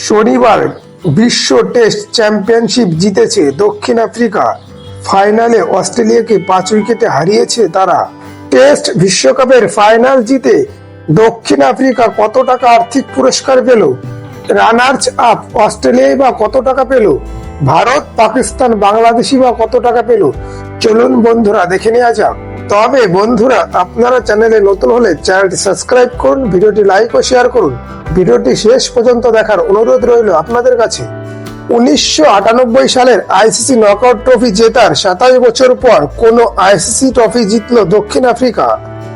শনিবার বিশ্ব test championship জিতেছে দক্ষিণ আফ্রিকা। ফাইনালে অস্ট্রেলিয়াকে 5 উইকেটে হারিয়েছে তারা। টেস্ট বিশ্বকাপের ফাইনাল জিতে দক্ষিণ আফ্রিকা কত টাকা আর্থিক পুরস্কার পেল? রানার্স আপ অস্ট্রেলিয়ায় বা কত টাকা পেল? ভারত, পাকিস্তান, বাংলাদেশই বা কত টাকা পেল? চলুন বন্ধুরা দেখে নেওয়া যাক। তবে বন্ধুরা, আপনারা চ্যানেলে নতুন হলে চ্যানেলটি সাবস্ক্রাইব করুন, ভিডিওটি লাইক ও শেয়ার করুন। ভিডিওটি শেষ পর্যন্ত দেখার অনুরোধ রইল আপনাদের কাছে। 1998 সালের আইসিসি নকআউট ট্রফি জেতার 27 বছর পর কোন আইসিসি ট্রফি জিতল দক্ষিণ আফ্রিকা।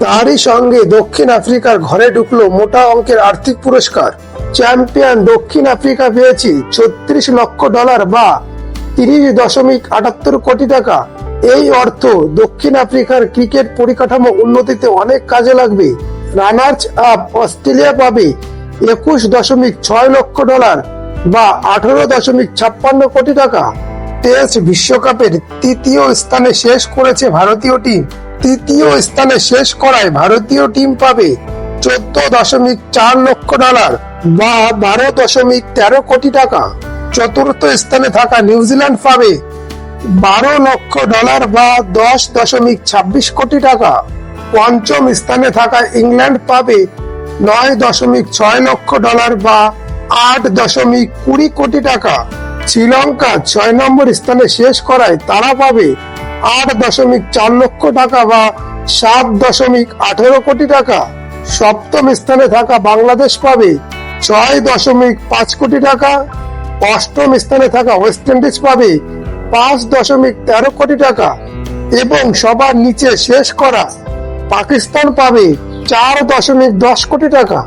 তারই সঙ্গে দক্ষিণ আফ্রিকার ঘরে ঢুকলো মোটা অঙ্কের আর্থিক পুরস্কার। চ্যাম্পিয়ন দক্ষিণ আফ্রিকা পেয়েছে $36 লক্ষ বা 30.78 কোটি টাকা। এই অর্থ দক্ষিণ আফ্রিকার ক্রিকেট পরিকাঠামো উন্নতিতে অনেক কাজে লাগবে। রানার্স আপ অস্ট্রেলিয়া পাবে $21.6 লক্ষ বা 18.56 কোটি টাকা। টেস্ট বিশ্বকাপের তৃতীয় স্থানে শেষ করেছে ভারতীয় টিম। তৃতীয় স্থানে শেষ করায় ভারতীয় টিম পাবে $14.4 লক্ষ বা 12.13 কোটি টাকা। চতুর্থ স্থানে থাকা নিউজিল্যান্ড পাবে $12 লক্ষ বা 10.26 কোটি টাকা। পঞ্চম স্থানে থাকা ইংল্যান্ড পাবে $9.6 লক্ষ বা 8.20 কোটি টাকা। শ্রীলঙ্কা 6 নম্বর স্থানে শেষ করায় তারা পাবে $8.4 লক্ষ বা 7.18 কোটি টাকা। সপ্তম স্থানে থাকা বাংলাদেশ পাবে $6.5 কোটি টাকা। অষ্টম স্থানে থাকা ওয়েস্ট ইন্ডিজ পাবে $5.13 কোটি টাকা এবং সবার নিচে শেষ করা পাকিস্তান পাবে $4.10 কোটি টাকা।